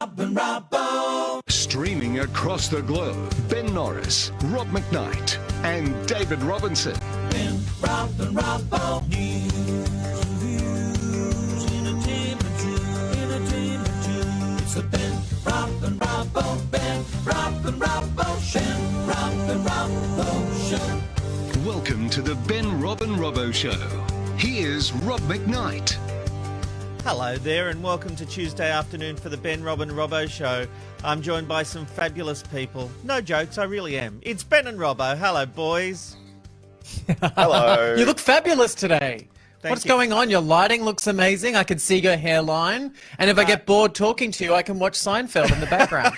Robbo. Streaming across the globe, Ben Norris, Rob McKnight, and David Robinson. Ben, Robbo. News, entertainment news. It's the Ben, Robbo. Ben, Robbo Show. Ben, Robbo Show. Welcome to the Ben, Robbo Show. Here's Rob McKnight. Hello there and welcome to Tuesday afternoon for the Ben, Robbo Show. I'm joined by some fabulous people. No jokes, I really am. It's Ben and Robbo. Hello, boys. Hello. You look fabulous today. What's you. going on? Your lighting looks amazing. I can see your hairline. And if I get bored talking to you, I can watch Seinfeld in the background.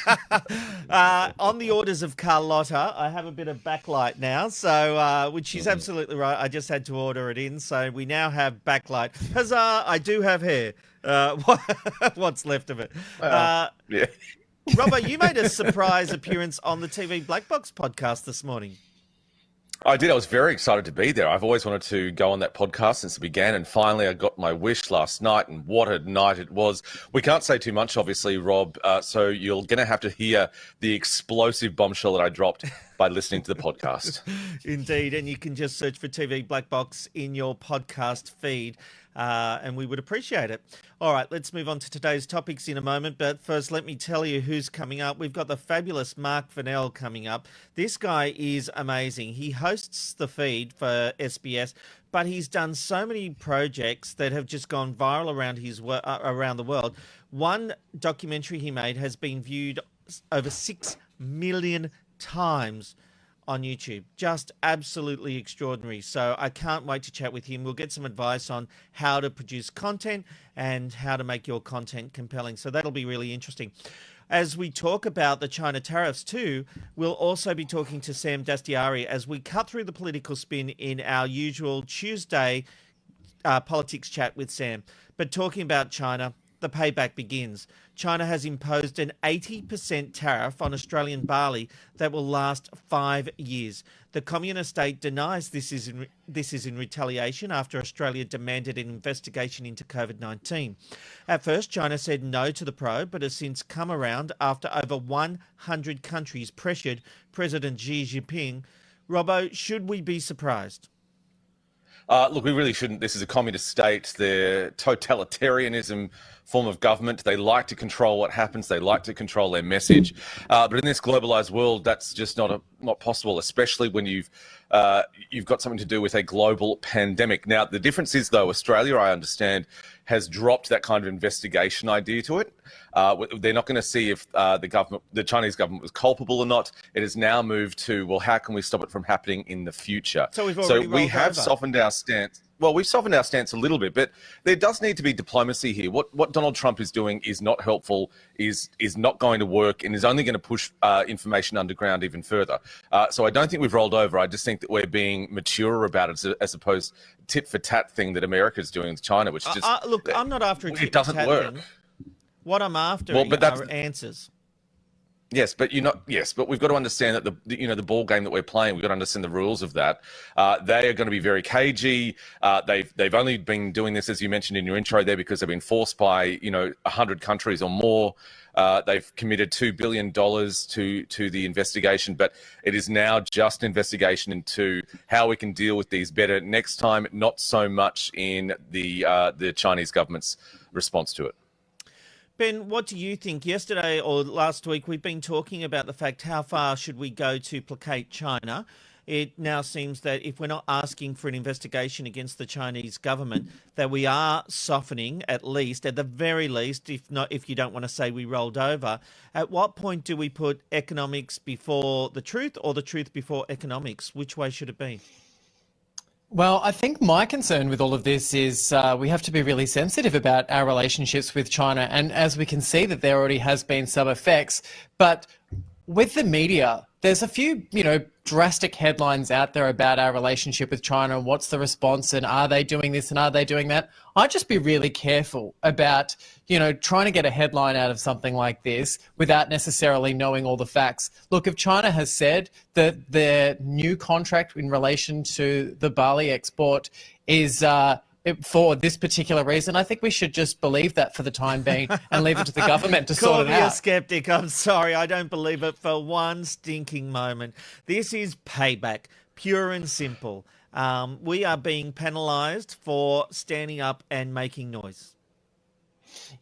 On the orders of Carlotta, I have a bit of backlight now, so which she's absolutely right. I just had to order it in, so we now have backlight. Huzzah, I do have hair. What's left of it. Yeah. Robbo, you made a surprise appearance on the TV Black Box podcast this morning. I did. I was very excited to be there. I've always wanted to go on that podcast since it began, and finally I got my wish last night, and what a night it was. We can't say too much, obviously, Rob, so you're going to have to hear the explosive bombshell that I dropped by listening to the podcast. Indeed, and you can just search for TV Black Box in your podcast feed, and we would appreciate it. All right, let's move on to today's topics in a moment, but first let me tell you who's coming up. We've got the fabulous Marc Vanel coming up. This guy is amazing. He hosts the feed for SBS, but he's done so many projects that have just gone viral around the world. One documentary he made has been viewed over 6 million times on YouTube. Just absolutely extraordinary. So I can't wait to chat with him. We'll get some advice on how to produce content and how to make your content compelling. So that'll be really interesting. As we talk about the China tariffs too, we'll also be talking to Sam Dastyari as we cut through the political spin in our usual Tuesday politics chat with Sam. But talking about China, the payback begins. China has imposed an 80% tariff on Australian barley that will last 5 years. The communist state denies this is in retaliation after Australia demanded an investigation into COVID-19. At first, China said no to the probe, but has since come around after over 100 countries pressured President Xi Jinping. Robbo, should we be surprised? Look, we really shouldn't. This is a communist state. They're totalitarianism form of government. They like to control what happens. They like to control their message. But in this globalized world, that's just not possible, especially when you've got something to do with a global pandemic. Now, the difference is, though, Australia, I understand, has dropped that kind of investigation idea to it. They're not going to see if the Chinese government was culpable or not. It has now moved to, well, how can we stop it from happening in the future? So we have softened our stance. Well, we've softened our stance a little bit, but there does need to be diplomacy here. What Donald Trump is doing is not helpful, is not going to work, and is only going to push information underground even further. So I don't think we've rolled over. I just think that we're being mature about it, as opposed to tit for tat thing that America is doing with China, which just look. I'm not after a tit for tat. It doesn't work. Thing. What I'm after are answers. Yes, but but we've got to understand that the ball game that we're playing, we've got to understand the rules of that. They are going to be very cagey. They've only been doing this, as you mentioned in your intro there, because they've been forced by 100 countries or more. They've committed $2 billion to the investigation, but it is now just an investigation into how we can deal with these better next time, not so much in the Chinese government's response to it. Ben, what do you think? Yesterday or last week, we've been talking about the fact how far should we go to placate China. It now seems that if we're not asking for an investigation against the Chinese government, that we are softening, at the very least, if you don't want to say we rolled over. At what point do we put economics before the truth or the truth before economics? Which way should it be? Well, I think my concern with all of this is we have to be really sensitive about our relationships with China. And as we can see that there already has been some effects, but with the media, there's a few, drastic headlines out there about our relationship with China and what's the response and are they doing this and are they doing that? I'd just be really careful about, trying to get a headline out of something like this without necessarily knowing all the facts. Look, if China has said that their new contract in relation to the barley export is for this particular reason. I think we should just believe that for the time being and leave it to the government to Call sort it me a out. skeptic. I'm sorry. I don't believe it for one stinking moment. This is payback, pure and simple. We are being penalised for standing up and making noise.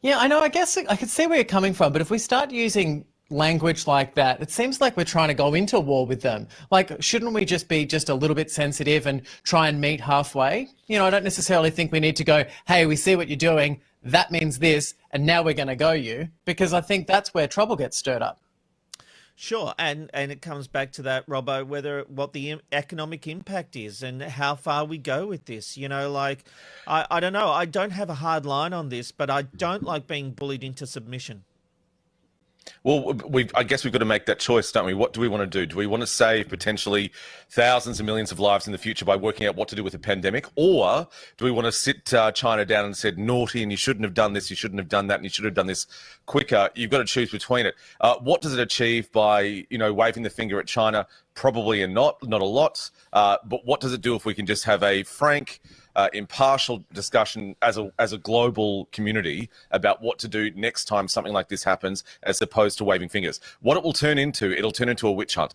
Yeah, I know. I guess I could see where you're coming from, but if we start using language like that, it seems like we're trying to go into war with them. Like, shouldn't we just be just a little bit sensitive and try and meet halfway? You know, I don't necessarily think we need to go, hey, we see what you're doing, that means this, and now we're going to go you, because I think that's where trouble gets stirred up. Sure, and it comes back to that, Robbo, what the economic impact is and how far we go with this. You know, like, I don't know. I don't have a hard line on this, but I don't like being bullied into submission. Well, I guess we've got to make that choice, don't we? What do we want to do? Do we want to save potentially thousands and millions of lives in the future by working out what to do with the pandemic? Or do we want to sit China down and said, naughty, and you shouldn't have done this, you shouldn't have done that, and you should have done this quicker? You've got to choose between it. What does it achieve by, waving the finger at China? Probably not a lot. But what does it do if we can just have a frank, impartial discussion as a global community about what to do next time something like this happens, as opposed to waving fingers? What it will turn into, it'll turn into a witch hunt.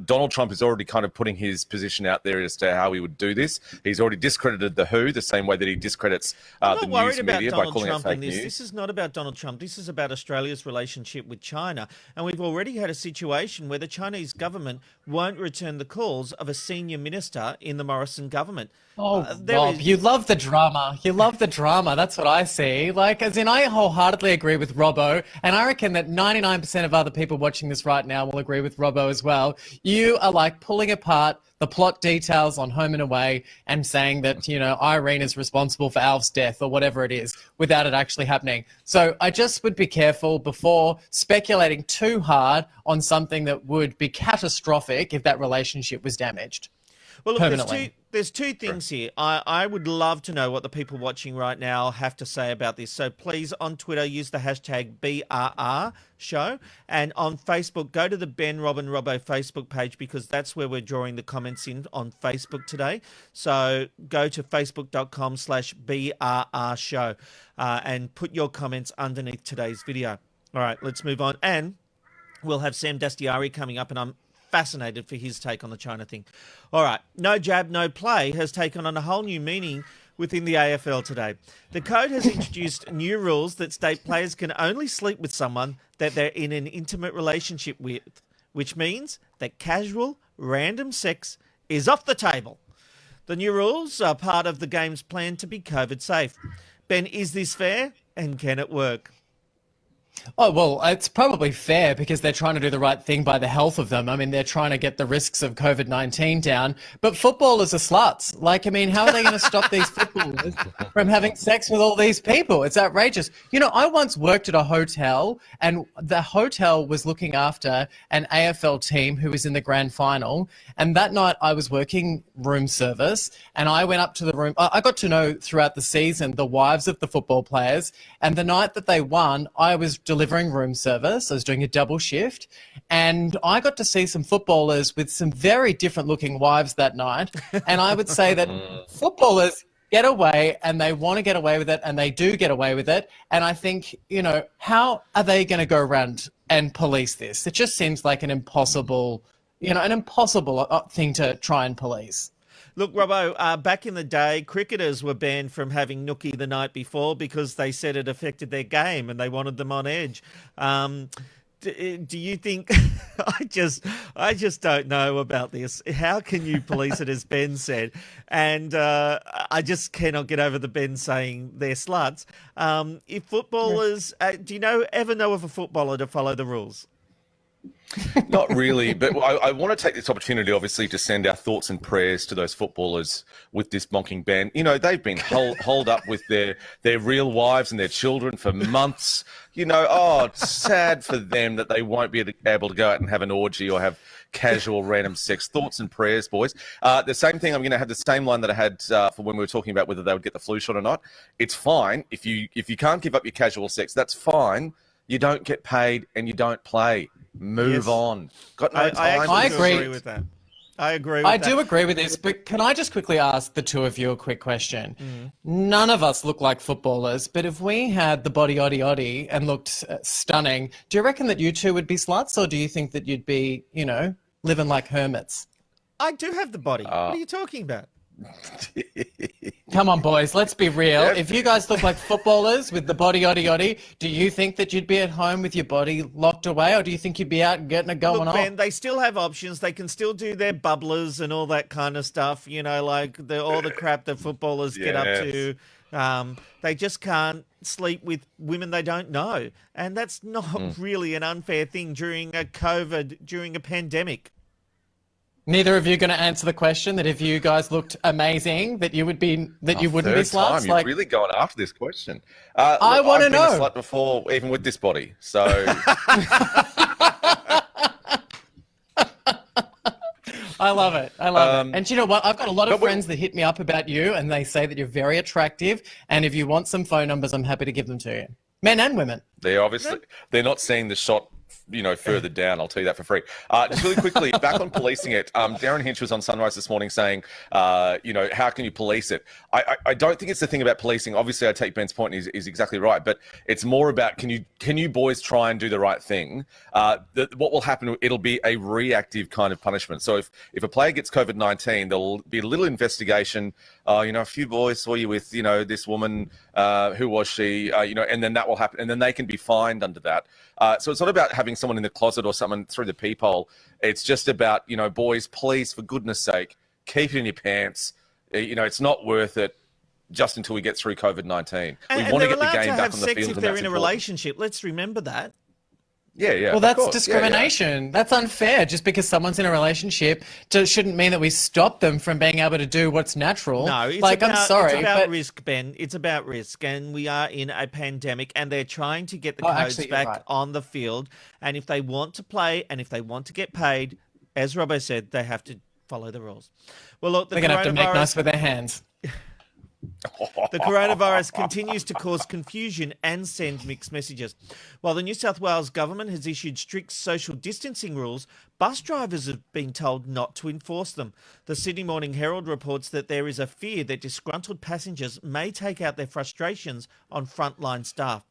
Donald Trump is already kind of putting his position out there as to how he would do this. He's already discredited the WHO the same way that he discredits the news media by calling it fake news. This is not about Donald Trump. This is about Australia's relationship with China. And we've already had a situation where the Chinese government won't return the calls of a senior minister in the Morrison government. Oh, Rob, you love the drama. You love the drama. That's what I see. Like, as in, I wholeheartedly agree with Robbo, and I reckon that 99% of other people watching this right now will agree with Robbo as well. You are like pulling apart the plot details on Home and Away and saying that, Irene is responsible for Alf's death or whatever it is without it actually happening. So I just would be careful before speculating too hard on something that would be catastrophic if that relationship was damaged. Well, look, there's two things here. I would love to know what the people watching right now have to say about this. So please, on Twitter, use the hashtag BRR show. And on Facebook, go to the Ben, Rob and Robbo Facebook page, because that's where we're drawing the comments in on Facebook today. So go to facebook.com/BRR show and put your comments underneath today's video. All right, let's move on. And we'll have Sam Dastyari coming up, and I'm fascinated for his take on the China thing. All right, no jab, no play has taken on a whole new meaning within the AFL today. The code has introduced new rules that state players can only sleep with someone that they're in an intimate relationship with, which means that casual, random sex is off the table. The new rules are part of the game's plan to be COVID safe. Ben, is this fair, and can it work? Oh, well, it's probably fair because they're trying to do the right thing by the health of them. I mean, they're trying to get the risks of COVID-19 down. But footballers are sluts. Like, I mean, how are they going to stop these footballers from having sex with all these people? It's outrageous. I once worked at a hotel, and the hotel was looking after an AFL team who was in the grand final. And that night I was working room service, and I went up to the room. I got to know throughout the season the wives of the football players. And the night that they won, I was delivering room service. I was doing a double shift, and I got to see some footballers with some very different looking wives that night. And I would say that footballers get away, and they want to get away with it, and they do get away with it. And I think, how are they going to go around and police this? It just seems like an impossible thing to try and police. Look, Robbo, back in the day, cricketers were banned from having nookie the night before because they said it affected their game and they wanted them on edge. Do you think... I just don't know about this. How can you police it, as Ben said? And I just cannot get over the Ben saying they're sluts. If footballers... do you ever know of a footballer to follow the rules? Not really, but I want to take this opportunity, obviously, to send our thoughts and prayers to those footballers with this bonking ban. They've been holed up with their real wives and their children for months. It's sad for them that they won't be able to go out and have an orgy or have casual random sex. Thoughts and prayers, boys. The same thing, I'm going to have the same line that I had for when we were talking about whether they would get the flu shot or not. It's fine. If you can't give up your casual sex, that's fine. You don't get paid and you don't play. Move on. Got no time. I agree with that. I agree with I that. do agree with this, but can I just quickly ask the two of you a quick question? None of us look like footballers, but if we had the body oddy and looked stunning, do you reckon that you two would be sluts, or do you think that you'd be, living like hermits? I do have the body. What are you talking about? Come on, boys, let's be real. Yep. If you guys look like footballers with the body oddy, do you think that you'd be at home with your body locked away, or do you think you'd be out and getting it going Look, on? Ben, they still have options. They can still do their bubblers and all that kind of stuff, like all the crap that footballers get up to. They just can't sleep with women they don't know. And that's not really an unfair thing during a pandemic. Neither of you going to answer the question that if you guys looked amazing, that you wouldn't be Third sluts. time, you're really going after this question. I look, wanna I've been a know. slut before, even with this body. So I love it. I love it. And you know what? I've got a lot of but we- friends that hit me up about you, and they say that you're very attractive. And if you want some phone numbers, I'm happy to give them to you, men and women. they're not seeing the shot, further down. I'll tell you that for free. Just really quickly, back on policing it. Darren Hinch was on Sunrise this morning saying, how can you police it? I don't think it's the thing about policing. Obviously, I take Ben's point. Is exactly right, but it's more about can you boys try and do the right thing? What will happen? It'll be a reactive kind of punishment. So if a player gets COVID-19, there'll be a little investigation. A few boys saw you with this woman. Who was she? And then that will happen, and then they can be fined under that. So it's not about having someone in the closet or someone through the peephole. It's just about, boys, please, for goodness sake, keep it in your pants. It's not worth it just until we get through COVID-19. We want to get the game back on the field. If they're in a relationship, let's remember that. Yeah. Well, that's of course. discrimination. That's unfair. Just because someone's in a relationship shouldn't mean that we stop them from being able to do what's natural. No, it's I'm sorry, it's about but risk, Ben. It's about risk, and we are in a pandemic, and they're trying to get the Oh, codes actually, you're back right. on the field. And if they want to play, and if they want to get paid, as Robbo said, they have to follow the rules. Well, look, they're going to have to make nice with their hands. The coronavirus continues to cause confusion and send mixed messages. While the New South Wales government has issued strict social distancing rules, bus drivers have been told not to enforce them. The Sydney Morning Herald reports that there is a fear that disgruntled passengers may take out their frustrations on frontline staff.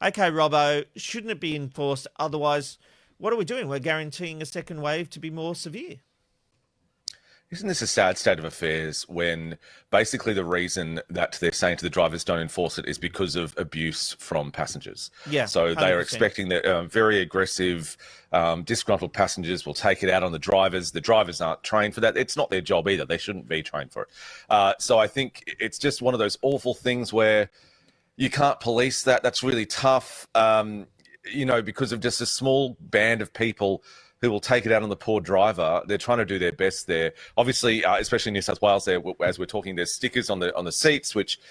Okay, Robbo, shouldn't it be enforced? Otherwise, what are we doing? We're guaranteeing a second wave to be more severe. Isn't this a sad state of affairs when basically the reason that they're saying to the drivers don't enforce it is because of abuse from passengers? Yeah, So they are 100%. expecting that very aggressive, disgruntled passengers will take it out on the drivers. The drivers aren't trained for that. It's not their job either. They shouldn't be trained for it. So I think it's just one of those awful things where you can't police that. That's really tough, because of just a small band of people who will take it out on the poor driver. They're trying to do their best there. Obviously, especially in New South Wales, there, as we're talking, there's stickers on the seats, which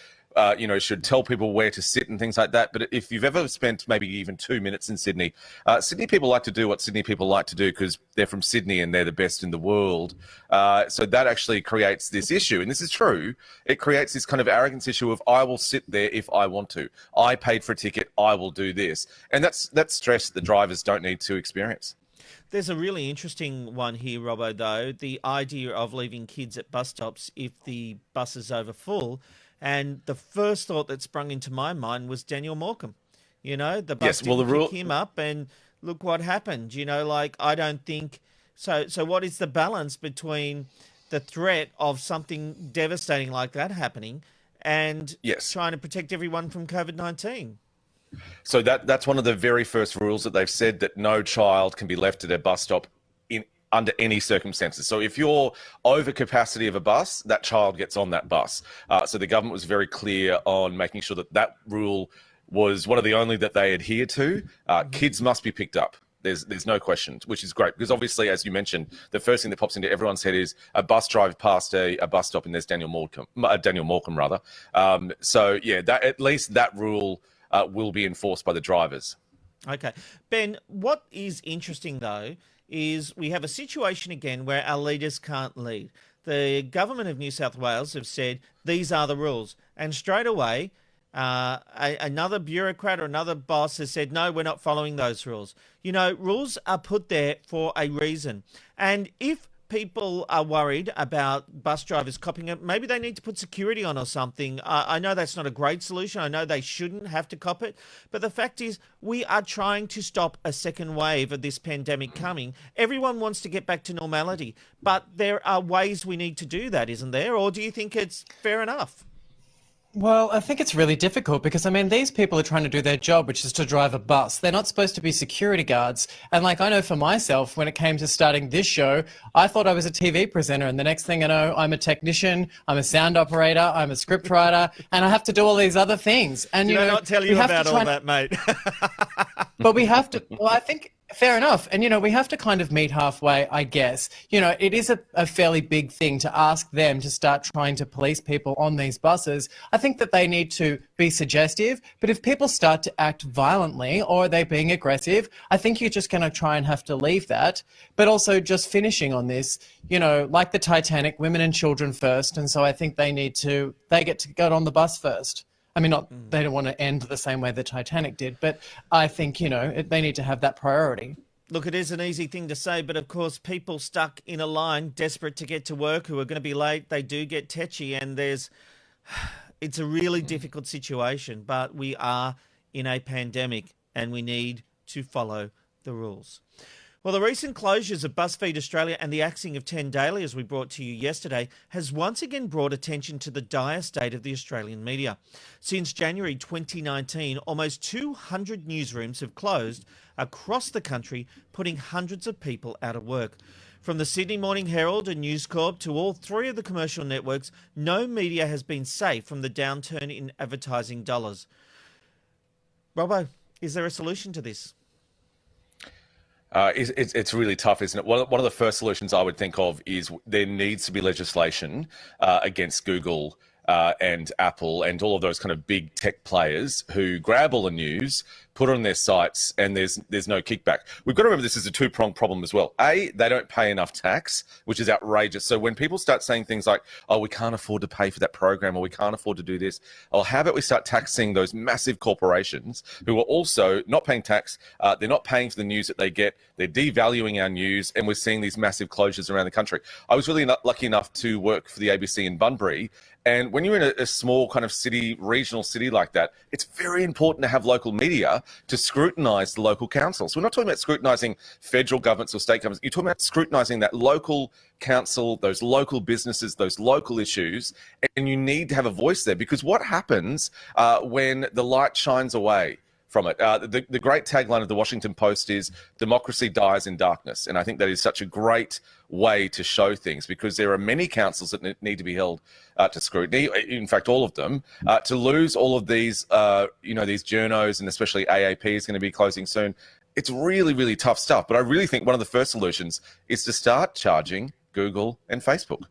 should tell people where to sit and things like that. But if you've ever spent maybe even 2 minutes in Sydney, Sydney people like to do what Sydney people like to do because they're from Sydney and they're the best in the world. So that actually creates this issue. And this is true. It creates this kind of arrogance issue of I will sit there if I want to. I paid for a ticket. I will do this. And that's stress that the drivers don't need to experience. There's a really interesting one here, Robbo, though. The idea of leaving kids at bus stops if the bus is over full. And the first thought that sprung into my mind was Daniel Morecambe. The bus didn't pick him up, and look what happened. I don't think... So what is the balance between the threat of something devastating like that happening and trying to protect everyone from COVID-19? So that's one of the very first rules that they've said, that no child can be left at a bus stop under any circumstances. So if you're over capacity of a bus, that child gets on that bus. So the government was very clear on making sure that rule was one of the only that they adhere to. Kids must be picked up. There's no question, which is great because obviously, as you mentioned, the first thing that pops into everyone's head is a bus drive past a bus stop and there's Daniel Morecambe rather. That at least that rule will be enforced by the drivers. Okay. Ben, what is interesting, though, is we have a situation again where our leaders can't lead. The government of New South Wales have said these are the rules. And straight away, another bureaucrat or another boss has said, no, we're not following those rules. Rules are put there for a reason. And if people are worried about bus drivers copping it, maybe they need to put security on or something. I know that's not a great solution. I know they shouldn't have to cop it. But the fact is, we are trying to stop a second wave of this pandemic coming. Everyone wants to get back to normality. But there are ways we need to do that, isn't there? Or do you think it's fair enough? Well, I think it's really difficult because, I mean, these people are trying to do their job, which is to drive a bus. They're not supposed to be security guards. And like, I know for myself, when it came to starting this show, I thought I was a TV presenter. And the next thing I know, I'm a technician, I'm a sound operator, I'm a scriptwriter, and I have to do all these other things. And, Did I not tell you about all that, mate? But we have to, well, I think, fair enough. And, we have to kind of meet halfway, I guess. It is a fairly big thing to ask them to start trying to police people on these buses. I think that they need to be suggestive, but if people start to act violently or they're being aggressive, I think you're just going to try and have to leave that. But also just finishing on this, like the Titanic, women and children first. And so I think they get to go on the bus first. I mean, they don't want to end the same way the Titanic did, but I think, they need to have that priority. Look, it is an easy thing to say, but of course, people stuck in a line, desperate to get to work, who are going to be late, they do get tetchy, and it's a really difficult situation, but we are in a pandemic and we need to follow the rules. Well, the recent closures of BuzzFeed Australia and the axing of 10 Daily, as we brought to you yesterday, has once again brought attention to the dire state of the Australian media. Since January 2019, almost 200 newsrooms have closed across the country, putting hundreds of people out of work. From the Sydney Morning Herald and News Corp to all three of the commercial networks, no media has been safe from the downturn in advertising dollars. Robbo, is there a solution to this? It's really tough, isn't it? One of the first solutions I would think of is there needs to be legislation against Google and Apple and all of those kind of big tech players who grab all the news, put it on their sites, and there's no kickback. We've got to remember this is a two-pronged problem as well. A, they don't pay enough tax, which is outrageous. So when people start saying things like, oh, we can't afford to pay for that program, or we can't afford to do this, well, how about we start taxing those massive corporations who are also not paying tax, they're not paying for the news that they get, they're devaluing our news, and we're seeing these massive closures around the country. I was really lucky enough to work for the ABC in Bunbury, and when you're in a small kind of city, regional city like that, it's very important to have local media to scrutinise the local councils. We're not talking about scrutinising federal governments or state governments. You're talking about scrutinising that local council, those local businesses, those local issues, and you need to have a voice there, because what happens when the light shines away from it? The great tagline of the Washington Post is democracy dies in darkness. And I think that is such a great way to show things, because there are many councils that need to be held to scrutiny, in fact, all of them. To lose all of these, these journos, and especially AAP is going to be closing soon. It's really, really tough stuff. But I really think one of the first solutions is to start charging Google and Facebook.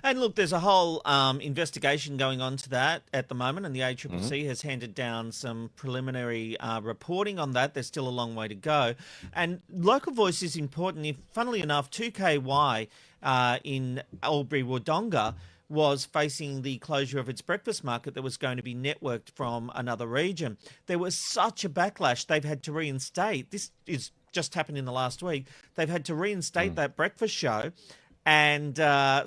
And look, there's a whole investigation going on to that at the moment, and the ACCC has handed down some preliminary reporting on that. There's still a long way to go. And local voice is important. If, funnily enough, 2KY in Albury-Wodonga was facing the closure of its breakfast market that was going to be networked from another region. There was such a backlash. They've had to reinstate. This is just happened in the last week. They've had to reinstate that breakfast show and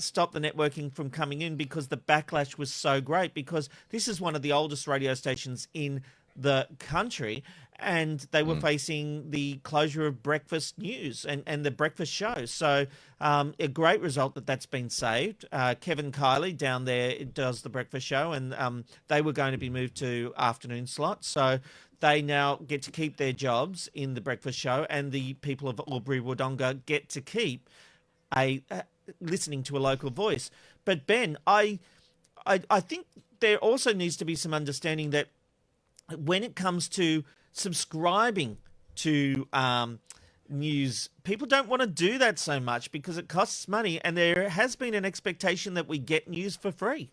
stop the networking from coming in because the backlash was so great, because this is one of the oldest radio stations in the country, and they were facing the closure of breakfast news and the breakfast show. So a great result that's been saved. Kevin Kiley down there does the breakfast show, and they were going to be moved to afternoon slots. So they now get to keep their jobs in the breakfast show, and the people of Albury-Wodonga get to keep listening to a local voice. But Ben, I think there also needs to be some understanding that when it comes to subscribing to news, people don't want to do that so much because it costs money, and there has been an expectation that we get news for free.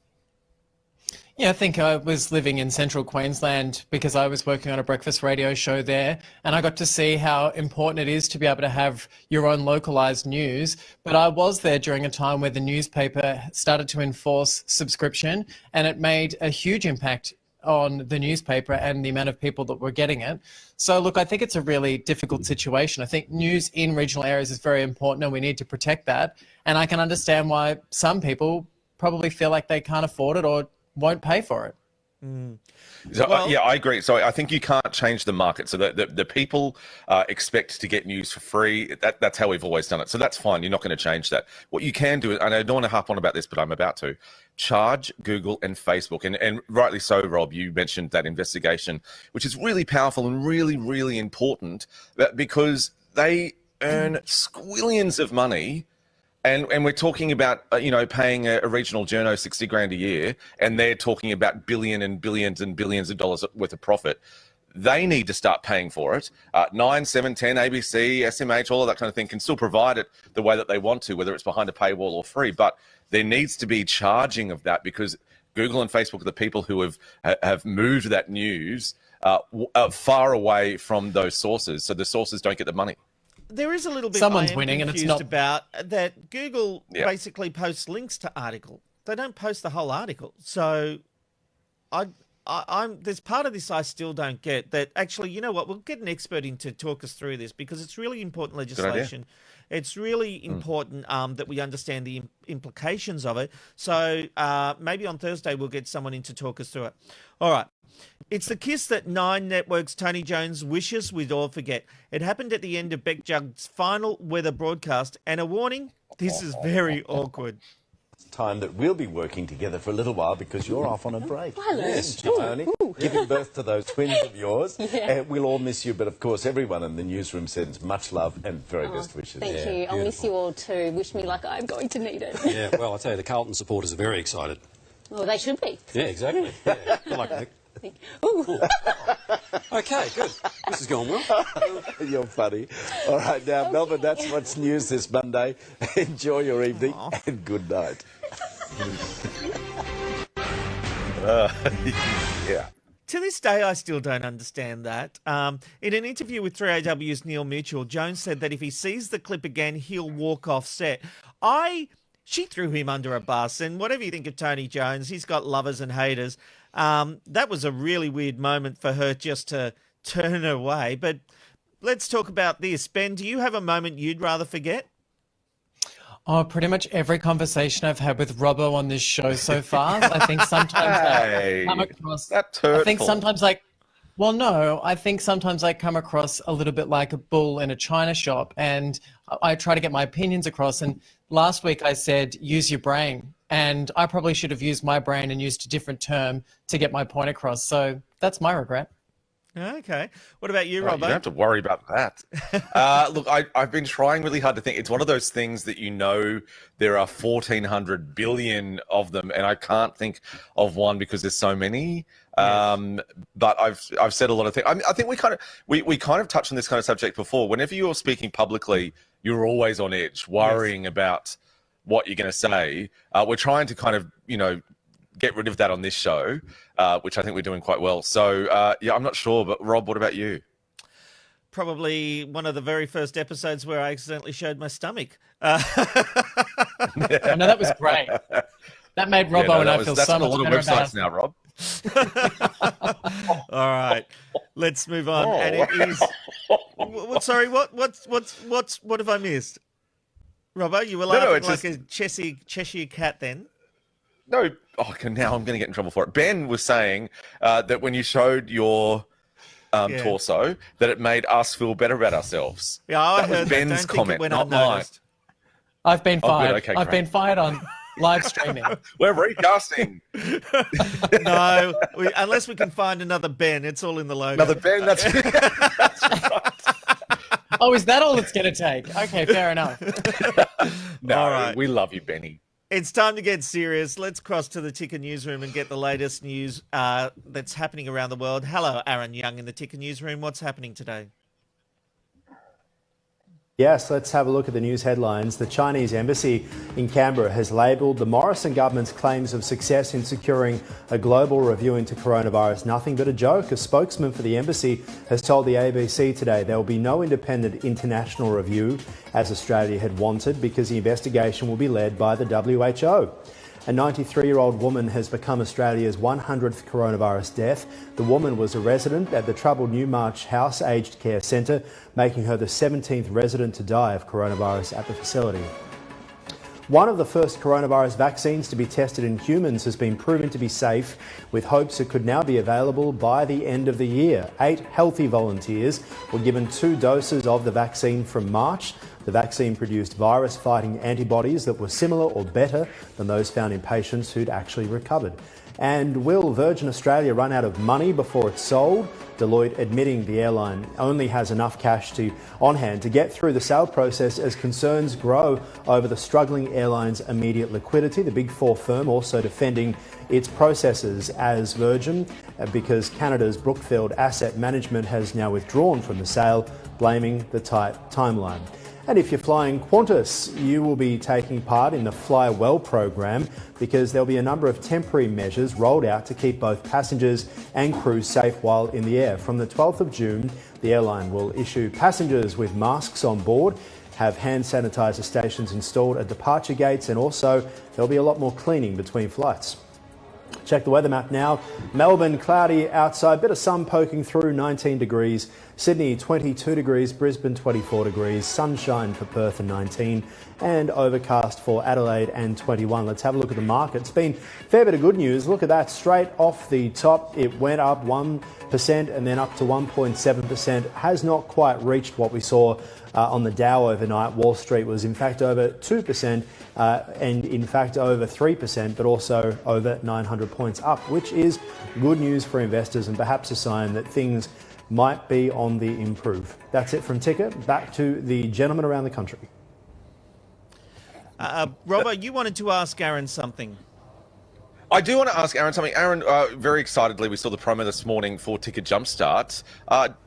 Yeah, I think I was living in central Queensland because I was working on a breakfast radio show there, and I got to see how important it is to be able to have your own localised news. But I was there during a time where the newspaper started to enforce subscription, and it made a huge impact on the newspaper and the amount of people that were getting it. So, look, I think it's a really difficult situation. I think news in regional areas is very important and we need to protect that. And I can understand why some people probably feel like they can't afford it or won't pay for it. So, yeah, I agree. So I think you can't change the market. So the people expect to get news for free. That's how we've always done it. So that's fine. You're not going to change that. What you can do, and I don't want to harp on about this, but I'm about to, charge Google and Facebook. And rightly so, Rob, you mentioned that investigation, which is really powerful and really, really important because they earn squillions of money. And we're talking about, paying a regional journo 60 grand a year, and they're talking about billions and billions of dollars worth of profit. They need to start paying for it. 9, 7, 10, ABC, SMH, all of that kind of thing can still provide it the way that they want to, whether it's behind a paywall or free. But there needs to be charging of that because Google and Facebook are the people who have moved that news far away from those sources, so the sources don't get the money. There is a little bit Someone's I am winning and it's confused not about that. Google basically posts links to article. They don't post the whole article. So I'm there's part of this I still don't get. That actually, you know what? We'll get an expert in to talk us through this because it's really important legislation. It's really important that we understand the implications of it. So maybe on Thursday we'll get someone in to talk us through it. All right. It's the kiss that Nine Network's Tony Jones wishes we'd all forget. It happened at the end of Beck Jugg's final weather broadcast, and a warning, this is very awkward. Time that we'll be working together for a little while because you're off on a break. Hello. Yes, Tony, giving birth to those twins of yours. We'll all miss you, but of course everyone in the newsroom sends much love and very best wishes. Thank you. I'll miss you all too. Wish me luck. I'm going to need it. Yeah, well, I tell you, the Carlton supporters are very excited. Well, they should be. Yeah, exactly. Yeah. Good luck, Nick. Ooh. Okay, good. This is going well. You're funny. All right, now, Melbourne, that's what's news this Monday. Enjoy your evening and good night. Yeah. To this day, I still don't understand that. In an interview with 3AW's Neil Mitchell, Jones said that if he sees the clip again, he'll walk off set. She threw him under a bus, and whatever you think of Tony Jones, he's got lovers and haters. That was a really weird moment for her just to turn away. But let's talk about this. Ben, do you have a moment you'd rather forget? Oh, pretty much every conversation I've had with Robbo on this show so far. I think sometimes I come across... That's hurtful. I think sometimes I think sometimes I come across a little bit like a bull in a china shop, and I try to get my opinions across. And last week I said, use your brain. And I probably should have used my brain and used a different term to get my point across. So that's my regret. Okay. What about you, Right, Robbo? you don't have to worry about that. Look, I've been trying really hard to think. It's one of those things that there are 1,400 billion of them, and I can't think of one because there's so many. But I've said a lot of things. I think we kind of touched on this kind of subject before. Whenever you're speaking publicly, you're always on edge, worrying about what you're going to say. We're trying to kind of, get rid of that on this show, which I think we're doing quite well. So, I'm not sure. But, Rob, what about you? Probably one of the very first episodes where I accidentally showed my stomach. I know that was great. That made Robbo and I feel so much better about websites now, Rob. All right, let's move on. And it is. Sorry, what have I missed? Robbo, you were laughing like a Cheshire cat then. No, now I'm going to get in trouble for it. Ben was saying that when you showed your torso, that it made us feel better about ourselves. Yeah, I that heard was Ben's that. Don't comment, think it went not mine. unnoticed. I've been fired. Good. Okay, I've been fired on live streaming. We're recasting. No, unless we can find another Ben. It's all in the logo. Another Ben, that's right. Oh, is that all it's going to take? Okay, fair enough. No, All right. We love you, Benny. It's time to get serious. Let's cross to the Ticker newsroom and get the latest news that's happening around the world. Hello, Aaron Young in the Ticker newsroom. What's happening today? Yes, let's have a look at the news headlines. The Chinese embassy in Canberra has labelled the Morrison government's claims of success in securing a global review into coronavirus nothing but a joke. A spokesman for the embassy has told the ABC today there will be no independent international review, as Australia had wanted, because the investigation will be led by the WHO. A 93-year-old woman has become Australia's 100th coronavirus death. The woman was a resident at the troubled Newmarch House Aged Care Centre, making her the 17th resident to die of coronavirus at the facility. One of the first coronavirus vaccines to be tested in humans has been proven to be safe, with hopes it could now be available by the end of the year. 8 healthy volunteers were given 2 doses of the vaccine from March. The vaccine produced virus-fighting antibodies that were similar or better than those found in patients who'd actually recovered. And will Virgin Australia run out of money before it's sold? Deloitte admitting the airline only has enough cash on hand to get through the sale process as concerns grow over the struggling airline's immediate liquidity. The Big Four firm also defending its processes as Virgin because Canada's Brookfield Asset Management has now withdrawn from the sale, blaming the tight timeline. And if you're flying Qantas, you will be taking part in the Fly Well program because there'll be a number of temporary measures rolled out to keep both passengers and crew safe while in the air. From the 12th of June, the airline will issue passengers with masks on board, have hand sanitizer stations installed at departure gates, and also there'll be a lot more cleaning between flights. Check the weather map now. Melbourne, cloudy outside, bit of sun poking through, 19 degrees. Sydney, 22 degrees. Brisbane, 24 degrees. Sunshine for Perth and 19. And overcast for Adelaide and 21. Let's have a look at the market. It's been a fair bit of good news. Look at that, straight off the top. It went up 1% and then up to 1.7%. Has not quite reached what we saw on the Dow overnight. Wall Street was in fact over 2% and in fact over 3%, but also over 900 points up, which is good news for investors and perhaps a sign that things might be on the improve. That's it from Ticker. Back to the gentleman around the country. Robbo, you wanted to ask Aaron something. I do want to ask Aaron something. Aaron, very excitedly, we saw the promo this morning for Ticker Jumpstart.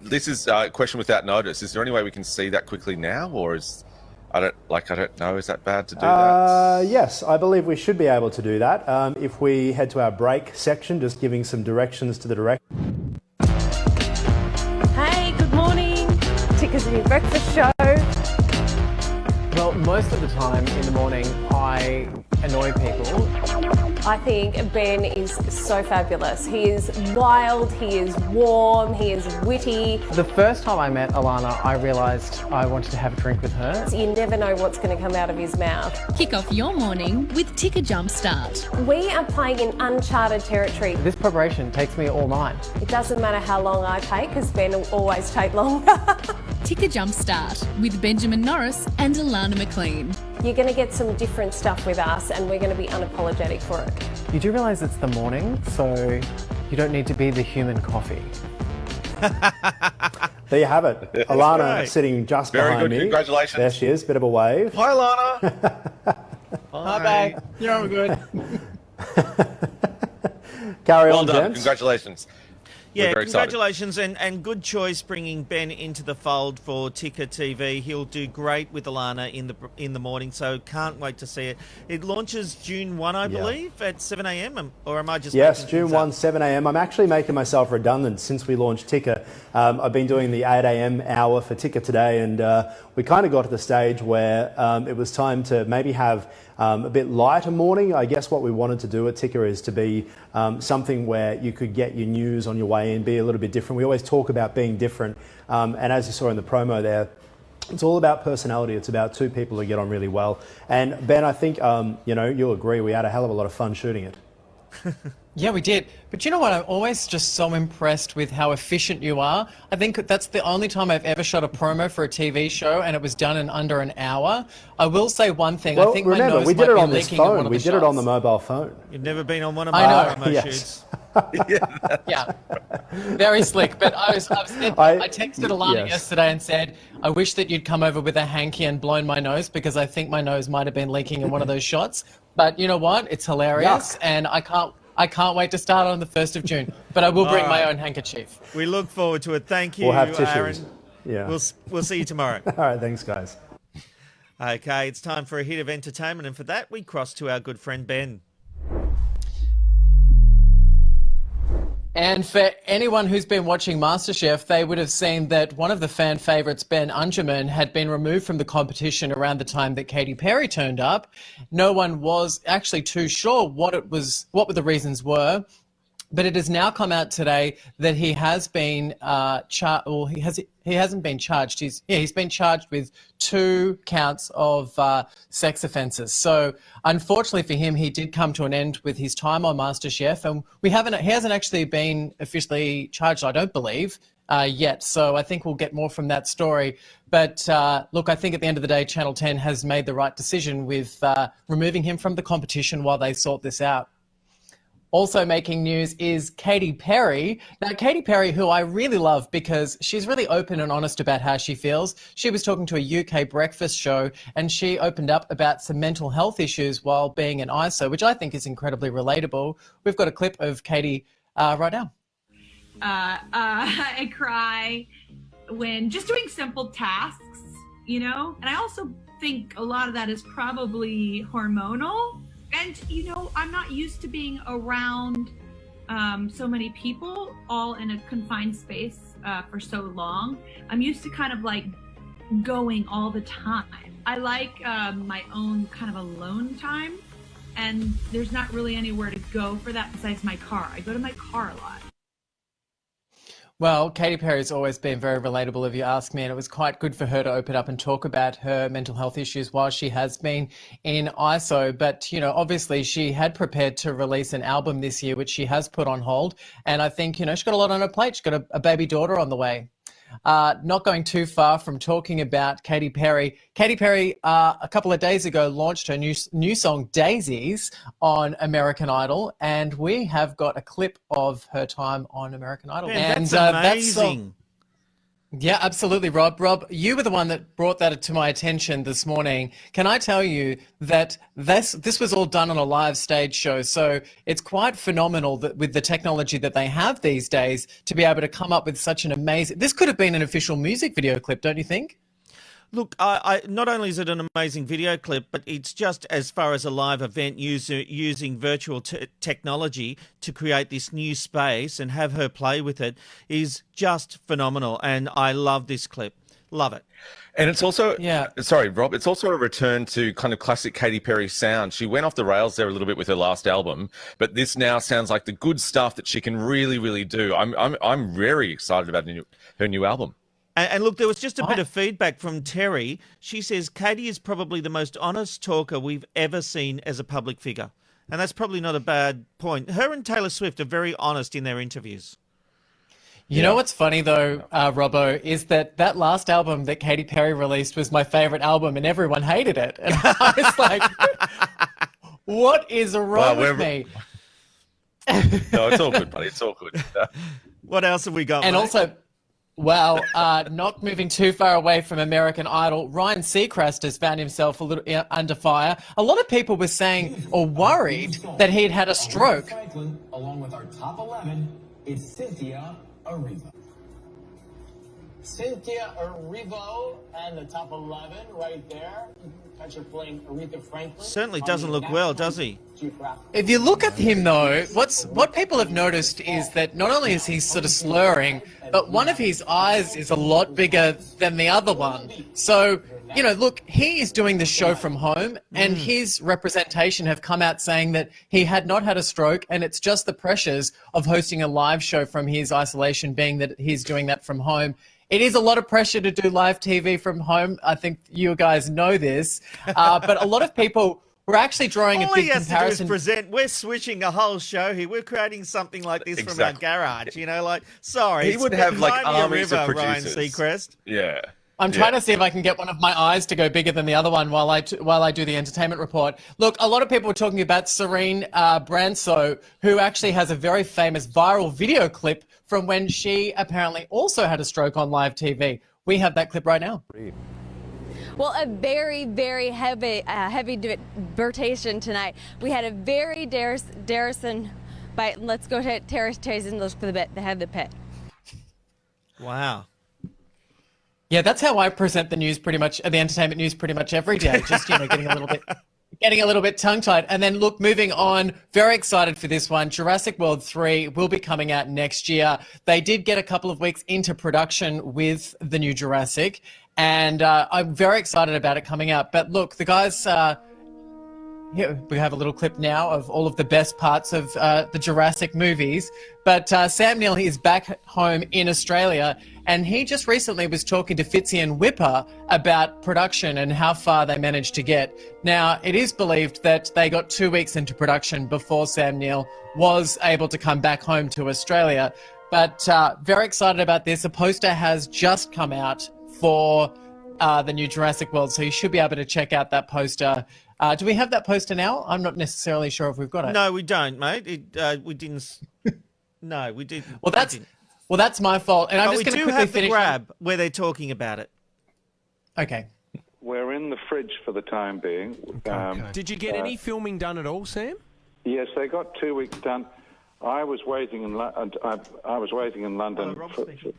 This is a question without notice. Is there any way we can see that quickly now, or is I don't know. Is that bad to do that? Yes, I believe we should be able to do that. If we head to our break section, just giving some directions to the director. Hey, good morning. Ticker's new breakfast show. Well, most of the time in the morning, I annoy people. I think Ben is so fabulous. He is wild, he is warm, he is witty. The first time I met Alana, I realised I wanted to have a drink with her. You never know what's going to come out of his mouth. Kick off your morning with Ticker Jumpstart. We are playing in uncharted territory. This preparation takes me all night. It doesn't matter how long I take, because Ben will always take longer. Ticker Jumpstart with Benjamin Norris and Alana McLean. You're going to get some different stuff with us, and we're going to be unapologetic for it. You do realise it's the morning, so you don't need to be the human coffee. There you have it. Alana right. sitting just Very behind good. me. Congratulations. There she is. Bit of a wave. Hi, Lana. Hi, babe. You're good. Carry Well on, done. gents. Congratulations. Yeah, We're very excited. congratulations and good choice bringing Ben into the fold for Ticker TV. He'll do great with Alana in the morning, so can't wait to see it. It launches June 1, I believe, at 7 a.m. Or am I just Yes, making June things 1, up? 7 a.m. I'm actually making myself redundant since we launched Ticker. I've been doing the 8 a.m. hour for Ticker today, and we kind of got to the stage where it was time to maybe have a bit lighter morning. I guess what we wanted to do at Ticker is to be something where you could get your news on your way in, be a little bit different. We always talk about being different, and as you saw in the promo there, it's all about personality. It's about two people who get on really well. And Ben, I think you'll agree we had a hell of a lot of fun shooting it. Yeah, we did. But you know what? I'm always just so impressed with how efficient you are. I think that's the only time I've ever shot a promo for a TV show, and it was done in under an hour. I will say one thing. Well, I think remember, my nose we might did it be on this leaking in one phone. of We the did it on the shots. mobile phone. You've never been on one of I my know. promo Yes. shoots. Yeah, very slick. But I texted Alana yesterday and said, I wish that you'd come over with a hanky and blown my nose, because I think my nose might have been leaking in one of those shots. But you know what? It's hilarious, Yuck. and I can't wait to start on the 1st of June. But I will bring my own handkerchief. We look forward to it. Thank you, We'll have tissues. Aaron. Yeah. We'll see you tomorrow. All right, thanks, guys. Okay, it's time for a hit of entertainment, and for that we cross to our good friend Ben. And for anyone who's been watching MasterChef, they would have seen that one of the fan favourites, Ben Ungerman, had been removed from the competition around the time that Katy Perry turned up. No one was actually too sure what the reasons were. But it has now come out today that he has been he hasn't been charged. He's been charged with 2 counts of sex offences. So unfortunately for him, he did come to an end with his time on MasterChef, and he hasn't actually been officially charged, I don't believe, yet. So I think we'll get more from that story. But look, I think at the end of the day, Channel 10 has made the right decision with removing him from the competition while they sort this out. Also making news is Katy Perry. Now, Katy Perry, who I really love because she's really open and honest about how she feels. She was talking to a UK breakfast show and she opened up about some mental health issues while being an ISO, which I think is incredibly relatable. We've got a clip of Katy right now. I cry when just doing simple tasks, you know? And I also think a lot of that is probably hormonal. And, you know, I'm not used to being around so many people all in a confined space for so long. I'm used to kind of like going all the time. I like my own kind of alone time, and there's not really anywhere to go for that besides my car. I go to my car a lot. Well, Katy Perry's always been very relatable, if you ask me, and it was quite good for her to open up and talk about her mental health issues while she has been in ISO. But, you know, obviously she had prepared to release an album this year, which she has put on hold. And I think, you know, she's got a lot on her plate. She's got a baby daughter on the way. Not going too far from talking about Katy Perry. Katy Perry, a couple of days ago, launched her new song, Daisies, on American Idol, and we have got a clip of her time on American Idol. Man, that's amazing. Yeah, absolutely, Rob. Rob, you were the one that brought that to my attention this morning. Can I tell you that this was all done on a live stage show, so it's quite phenomenal that with the technology that they have these days to be able to come up with such an amazing... This could have been an official music video clip, don't you think? Look, I not only is it an amazing video clip, but it's just as far as a live event using virtual technology to create this new space and have her play with it is just phenomenal. And I love this clip. Love it. And it's also, sorry, Rob, it's also a return to kind of classic Katy Perry sound. She went off the rails there a little bit with her last album, but this now sounds like the good stuff that she can really, really do. I'm very excited about her new album. And look, there was just a bit of feedback from Terry. She says, Katy is probably the most honest talker we've ever seen as a public figure. And that's probably not a bad point. Her and Taylor Swift are very honest in their interviews. You know what's funny, though, Robbo, is that last album that Katy Perry released was my favourite album and everyone hated it. And I was like, what is wrong with me? No, it's all good, buddy. It's all good. What else have we got, And mate? also... Well, not moving too far away from American Idol, Ryan Seacrest has found himself a little under fire. A lot of people were saying or worried that he'd had a stroke. Along with our top 11, it's Cynthia Erivo. Cynthia Erivo and the top 11 right there. Catcher playing Aretha Franklin. Certainly doesn't look well, does he? If you look at him, though, what people have noticed is that not only is he sort of slurring, but one of his eyes is a lot bigger than the other one. So, you know, look, he is doing the show from home, and his representation have come out saying that he had not had a stroke, and it's just the pressures of hosting a live show from his isolation, being that he's doing that from home. It is a lot of pressure to do live TV from home. I think you guys know this. But a lot of people were actually drawing a big comparison. All he has to do is present. We're switching a whole show here. We're creating something like this from our garage. You know, like, sorry. He would have like armies of Ryan producers. Seacrest. Yeah. I'm trying to see if I can get one of my eyes to go bigger than the other one while I do the entertainment report. Look, a lot of people were talking about Serene Branso, who actually has a very famous viral video clip from when she apparently also had a stroke on live TV. We have that clip right now. Well, a very, very heavy debatation tonight. We had a very Darrison bite. Let's go to Terry's and look for the head of the pit. Wow. Yeah, that's how I present the news pretty much, the entertainment news pretty much every day. Just, you know, getting a little bit getting a little bit tongue-tied. And then, look, moving on, very excited for this one. Jurassic World 3 will be coming out next year. They did get a couple of weeks into production with the new Jurassic, and I'm very excited about it coming out. But look, the guys... Here we have a little clip now of all of the best parts of the Jurassic movies. But Sam Neill is back home in Australia, and he just recently was talking to Fitzy and Whipper about production and how far they managed to get. Now, it is believed that they got 2 weeks into production before Sam Neill was able to come back home to Australia. But very excited about this. A poster has just come out for the new Jurassic World, so you should be able to check out that poster. Do we have that poster now? I'm not necessarily sure if we've got it. No, we don't, mate. We didn't. No, we didn't. Well, that's my fault. And I'm just we going to do quickly have the finish. grab where they're talking about it. Okay. We're in the fridge for the time being. Did you get any filming done at all, Sam? Yes, they got 2 weeks done. I was waiting in London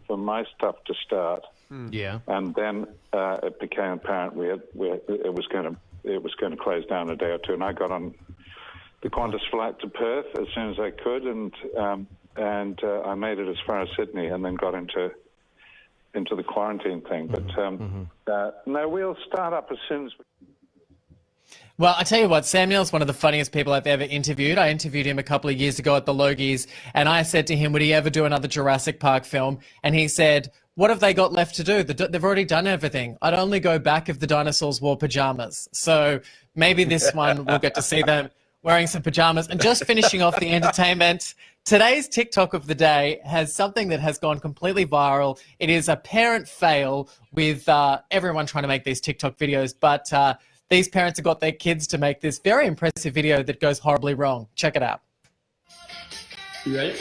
for my stuff to start. Yeah. And then it became apparent it was going to close down a day or two, and I got on the Qantas flight to Perth as soon as I could, and I made it as far as Sydney, and then got into the quarantine thing. But no, we'll start up as soon as we. Well, I tell you what, Sam Neill's one of the funniest people I've ever interviewed. I interviewed him a couple of years ago at the Logies, and I said to him, would he ever do another Jurassic Park film? And he said, what have they got left to do? They've already done everything. I'd only go back if the dinosaurs wore pajamas. So maybe this one we'll get to see them wearing some pajamas. And just finishing off the entertainment, today's TikTok of the day has something that has gone completely viral. It is a parent fail with everyone trying to make these TikTok videos, but these parents have got their kids to make this very impressive video that goes horribly wrong. Check it out. You ready?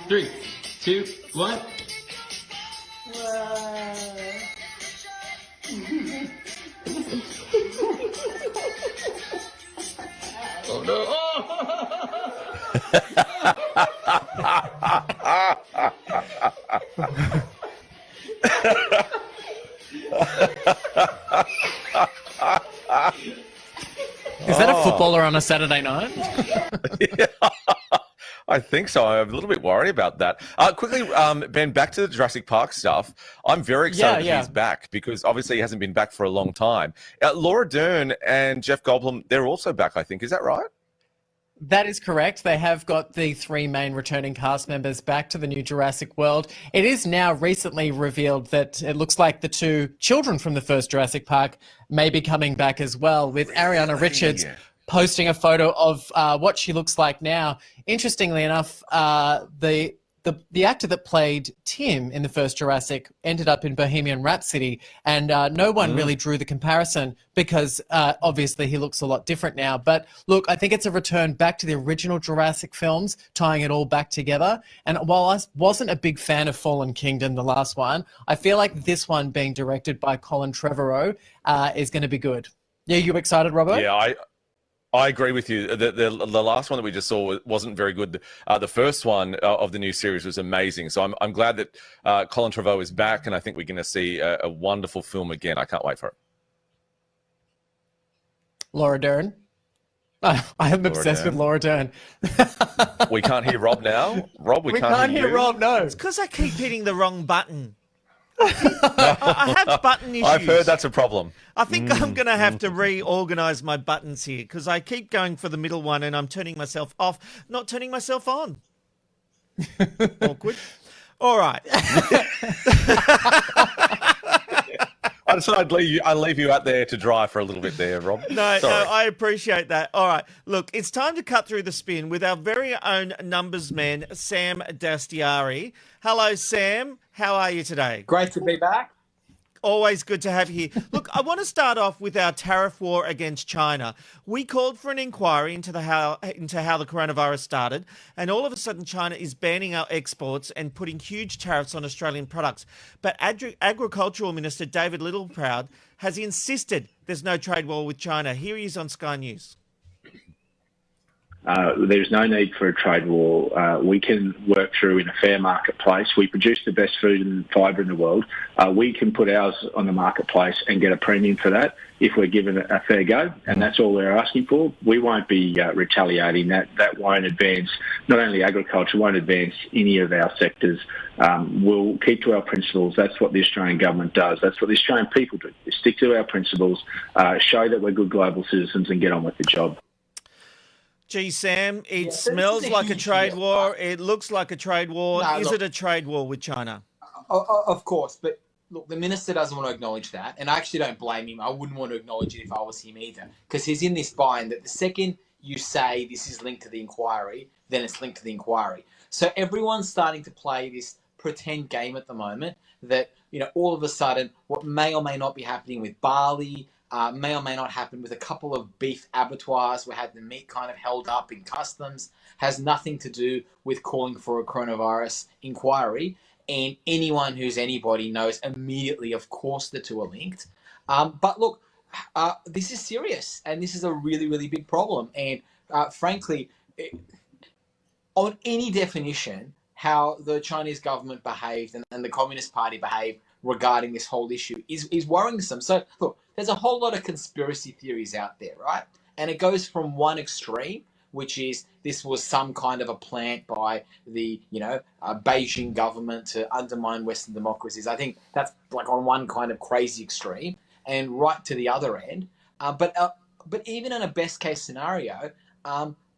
3, 2, 1. Oh no! Is that a footballer on a Saturday night? Yeah, I think so. I'm a little bit worried about that. Quickly, Ben, back to the Jurassic Park stuff. I'm very excited that he's back because obviously he hasn't been back for a long time. Laura Dern and Jeff Goldblum, they're also back, I think. Is that right? That is correct. They have got the 3 main returning cast members back to the new Jurassic World. It is now recently revealed that it looks like the 2 children from the first Jurassic Park may be coming back as well, with Ariana Richards posting a photo of what she looks like now. Interestingly enough, the actor that played Tim in the first Jurassic ended up in Bohemian Rhapsody, and no one really drew the comparison because obviously he looks a lot different now. But look, I think it's a return back to the original Jurassic films, tying it all back together. And while I wasn't a big fan of Fallen Kingdom, the last one, I feel like this one being directed by Colin Trevorrow is going to be good. Yeah, you excited, Robbo? Yeah, I agree with you. The last one that we just saw wasn't very good. The first one of the new series was amazing. So I'm glad that Colin Trevorrow is back, and I think we're going to see a wonderful film again. I can't wait for it. Laura Dern. I am obsessed with Laura Dern. We can't hear Rob now. Rob, we can't hear you. Rob, no. It's because I keep hitting the wrong button. I have button issues. I've heard that's a problem. I think I'm going to have to reorganize my buttons here because I keep going for the middle one and I'm turning myself off, not turning myself on. Awkward. All right. I decided I'd leave you out there to dry for a little bit there, Rob. No, I appreciate that. All right. Look, it's time to cut through the spin with our very own numbers man, Sam Dastyari. Hello, Sam. How are you today? Great to be back. Always good to have you here. Look, I want to start off with our tariff war against China. We called for an inquiry into how the coronavirus started, and all of a sudden China is banning our exports and putting huge tariffs on Australian products. But Agricultural Minister David Littleproud has insisted there's no trade war with China. Here he is on Sky News. There's no need for a trade war. We can work through in a fair marketplace. We produce the best food and fibre in the world. We can put ours on the marketplace and get a premium for that if we're given a fair go, and that's all we're asking for. We won't be retaliating. That won't advance not only agriculture, won't advance any of our sectors. We'll keep to our principles. That's what the Australian government does. That's what the Australian people do. They stick to our principles, show that we're good global citizens and get on with the job. Gee, Sam, it smells like a trade war. It looks like a trade war. Is it a trade war with China? Of course, but look, the minister doesn't want to acknowledge that, and I actually don't blame him. I wouldn't want to acknowledge it if I was him either, because he's in this bind that the second you say this is linked to the inquiry, then it's linked to the inquiry. So everyone's starting to play this pretend game at the moment that, all of a sudden what may or may not be happening with barley, may or may not happen with a couple of beef abattoirs where had the meat kind of held up in customs, has nothing to do with calling for a coronavirus inquiry. And anyone who's anybody knows immediately, of course, the two are linked. But look, this is serious, and this is a really, really big problem. And frankly, on any definition, how the Chinese government behaved and the Communist Party behaved regarding this whole issue is worrisome. So look, there's a whole lot of conspiracy theories out there, right? And it goes from one extreme, which is this was some kind of a plant by the, Beijing government to undermine Western democracies. I think that's like on one kind of crazy extreme, and right to the other end. But even in a best case scenario,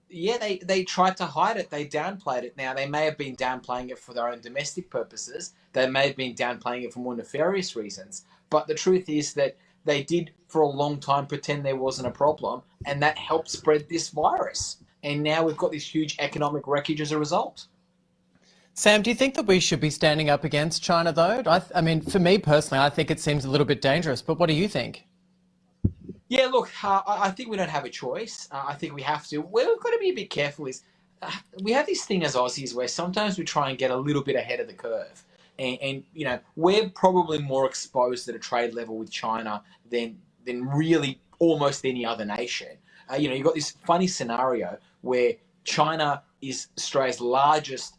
they tried to hide it. They downplayed it. Now, they may have been downplaying it for their own domestic purposes. They may have been downplaying it for more nefarious reasons. But the truth is that they did, for a long time, pretend there wasn't a problem, and that helped spread this virus. And now we've got this huge economic wreckage as a result. Sam, do you think that we should be standing up against China, though? I mean, for me personally, I think it seems a little bit dangerous. But what do you think? Yeah, look, I think we don't have a choice. I think we have to. Where we've got to be a bit careful is we have this thing as Aussies where sometimes we try and get a little bit ahead of the curve. And we're probably more exposed at a trade level with China than really almost any other nation. You've got this funny scenario where China is Australia's largest,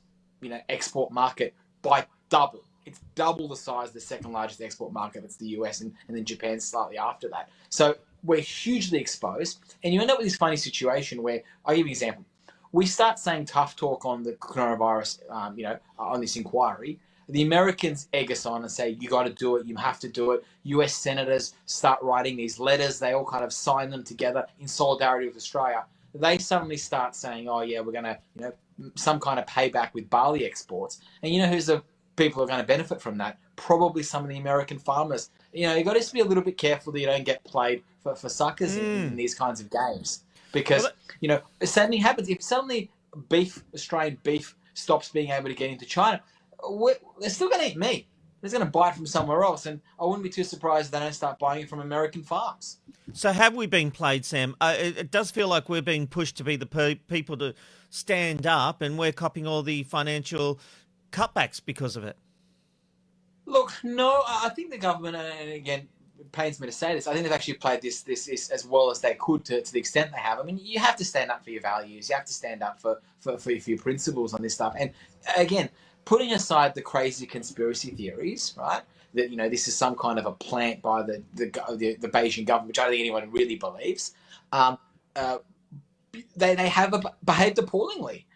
export market by double. It's double the size of the second largest export market. That's the US, and then Japan slightly after that. So we're hugely exposed, and you end up with this funny situation where, I'll give you an example. We start saying tough talk on the coronavirus, on this inquiry. The Americans egg us on and say, you got to do it, you have to do it. US senators start writing these letters. They all kind of sign them together in solidarity with Australia. They suddenly start saying, oh, yeah, we're going to, some kind of payback with barley exports. And who's the people who are going to benefit from that? Probably some of the American farmers. You've got to be a little bit careful that you don't get played for suckers in these kinds of games. Because, something happens. If suddenly Australian beef stops being able to get into China, they're still going to eat meat. They're going to buy it from somewhere else, and I wouldn't be too surprised if they don't start buying it from American farms. So have we been played, Sam? It does feel like we're being pushed to be the people to stand up, and we're copping all the financial cutbacks because of it. Look, no, I think the government, and again, it pains me to say this, I think they've actually played this as well as they could to the extent they have. I mean, you have to stand up for your values. You have to stand up for your principles on this stuff. And again, putting aside the crazy conspiracy theories, right, that, this is some kind of a plant by the Beijing government, which I don't think anyone really believes, they have behaved appallingly.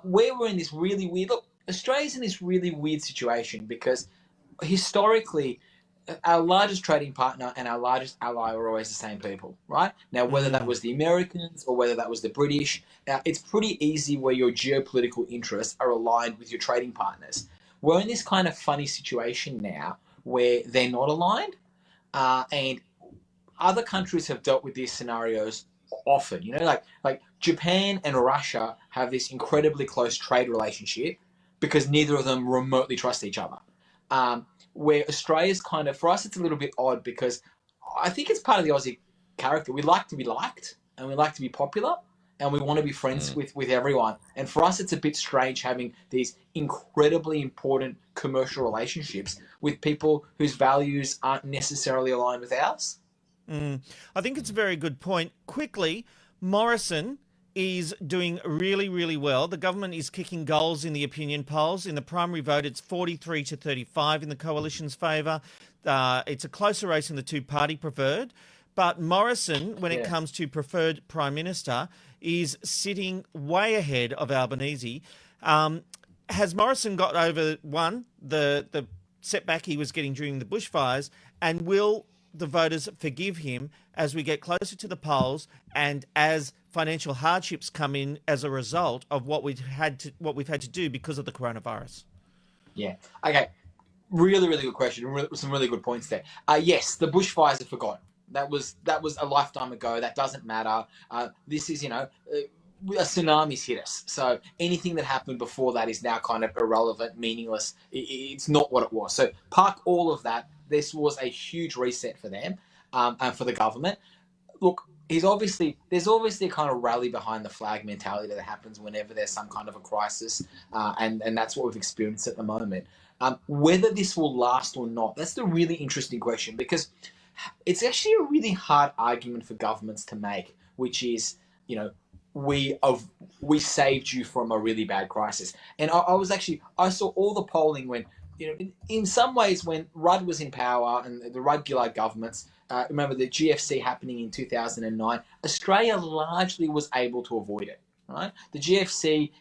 Where we're in this really weird... Look, Australia's in this really weird situation because historically, our largest trading partner and our largest ally are always the same people, right? Now, whether that was the Americans or whether that was the British, it's pretty easy where your geopolitical interests are aligned with your trading partners. We're in this kind of funny situation now where they're not aligned, and other countries have dealt with these scenarios often. Like Japan and Russia have this incredibly close trade relationship because neither of them remotely trust each other. Where Australia's kind of, for us, it's a little bit odd because I think it's part of the Aussie character. We like to be liked and we like to be popular and we want to be friends with everyone. And for us, it's a bit strange having these incredibly important commercial relationships with people whose values aren't necessarily aligned with ours. I think it's a very good point. Quickly, Morrison is doing really, really well. The government is kicking goals in the opinion polls. In the primary vote, it's 43 to 35 in the coalition's favour. It's a closer race in the two-party preferred. But Morrison, when it comes to preferred Prime Minister, is sitting way ahead of Albanese. Has Morrison got over, one, the setback he was getting during the bushfires, and will the voters forgive him as we get closer to the polls and as financial hardships come in as a result of what we've had to do because of the coronavirus? Yeah. Okay. Really, really good question. Some really good points there. Yes, the bushfires are forgotten. That was a lifetime ago. That doesn't matter. This is, a tsunami's hit us. So anything that happened before that is now kind of irrelevant, meaningless. It's not what it was. So park all of that. This was a huge reset for them and for the government. Look, there's obviously a kind of rally behind the flag mentality that happens whenever there's some kind of a crisis, and that's what we've experienced at the moment. Whether this will last or not, that's the really interesting question, because it's actually a really hard argument for governments to make, which is, we saved you from a really bad crisis. And I saw all the polling when, in some ways when Rudd was in power and the Rudd-Gillard governments, remember the GFC happening in 2009, Australia largely was able to avoid it, right? The GFC,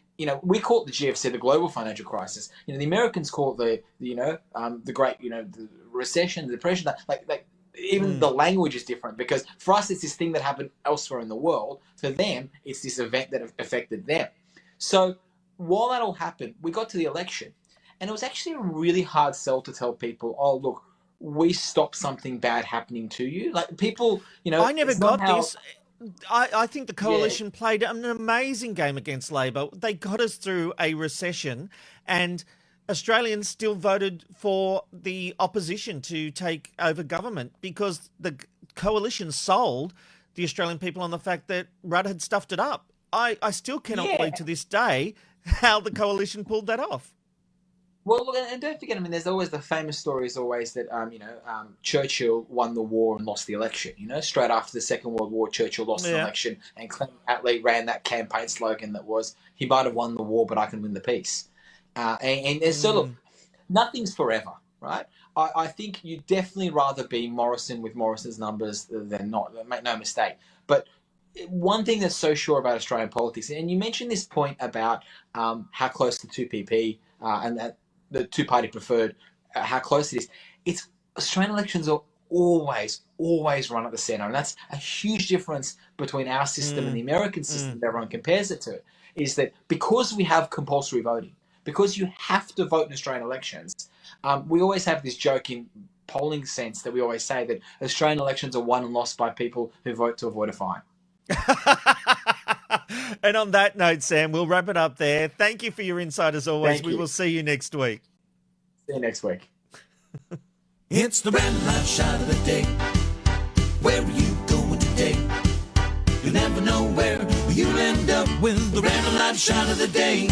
we call it the GFC, the global financial crisis. The Americans call it the great, the recession, the depression, even the language is different, because for us it's this thing that happened elsewhere in the world. For them, it's this event that affected them. So while that all happened, we got to the election, and it was actually a really hard sell to tell people, oh, look, we stopped something bad happening to you. Like, people, I never got this. I think the coalition played an amazing game against Labor. They got us through a recession, and Australians still voted for the opposition to take over government because the coalition sold the Australian people on the fact that Rudd had stuffed it up. I still cannot believe to this day how the coalition pulled that off. Well, look, and don't forget, there's always the famous story is always that, Churchill won the war and lost the election. Straight after the Second World War, Churchill lost the election, and Clement Attlee ran that campaign slogan that was, he might have won the war, but I can win the peace. And so, look, nothing's forever, right? I think you'd definitely rather be Morrison with Morrison's numbers than not. Make no mistake. But one thing that's so sure about Australian politics, and you mentioned this point about how close the 2PP and that the two-party preferred, how close it is. It's Australian elections are always run at the centre, and that's a huge difference between our system and the American system that everyone compares it to, is that because we have compulsory voting, because you have to vote in Australian elections, we always have this joke in polling sense that we always say that Australian elections are won and lost by people who vote to avoid a fine. And on that note, Sam, we'll wrap it up there. Thank you for your insight as always. We will see you next week. See you next week. It's the random life shot of the day. Where are you going today? You never know where you'll end up with the random life shot of the day.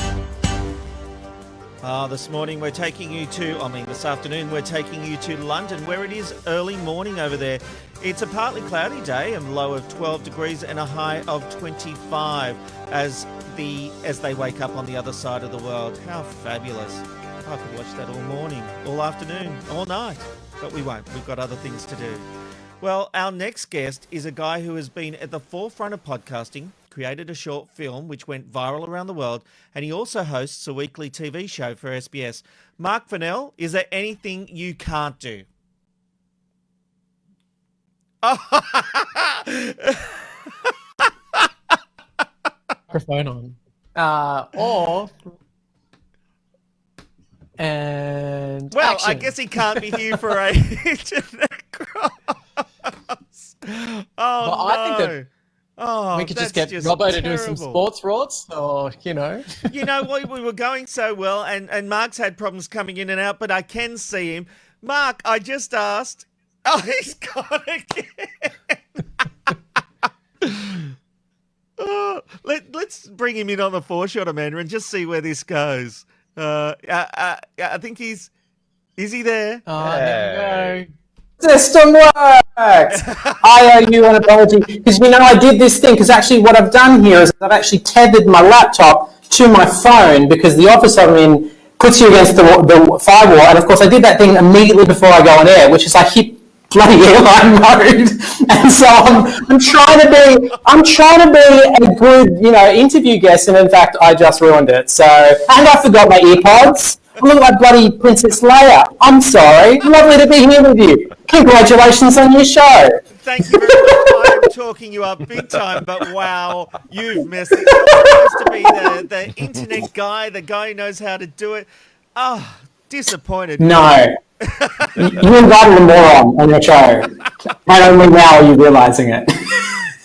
This morning we're taking you this afternoon we're taking you to London, where it is early morning over there. It's a partly cloudy day, a low of 12 degrees and a high of 25 as they wake up on the other side of the world. How fabulous. I could watch that all morning, all afternoon, all night, but we won't. We've got other things to do. Well, our next guest is a guy who has been at the forefront of podcasting, created a short film which went viral around the world, and he also hosts a weekly TV show for SBS. Marc Vanel, is there anything you can't do? Microphone on. And well, action. I guess he can't be here for a internet cross. Oh, well, no. I think that we could just get Robbo to do some sports rods, or You know what? We were going so well, and Mark's had problems coming in and out, but I can see him. Mark, I just asked. Oh, he's gone again. Let's bring him in on the foreshotter, Amanda, and just see where this goes. I think is he there? Oh, there we go. system works. I owe you an apology because I did this thing because actually what I've done here is I've actually tethered my laptop to my phone because the office I'm in puts you against the firewall, and of course I did that thing immediately before I go on air, which is I hit bloody airline mode, and so I'm trying to be a good interview guest, and in fact I just ruined it. So, and I forgot my earpods. I look like bloody Princess Leia. I'm sorry. Lovely to be here with you. Congratulations on your show. Thank you very much. I am talking you up big time, but wow, you've missed it. You're supposed to be the internet guy, the guy who knows how to do it. Ah, disappointed. No. You invited a moron on your show, and only now are you realising it.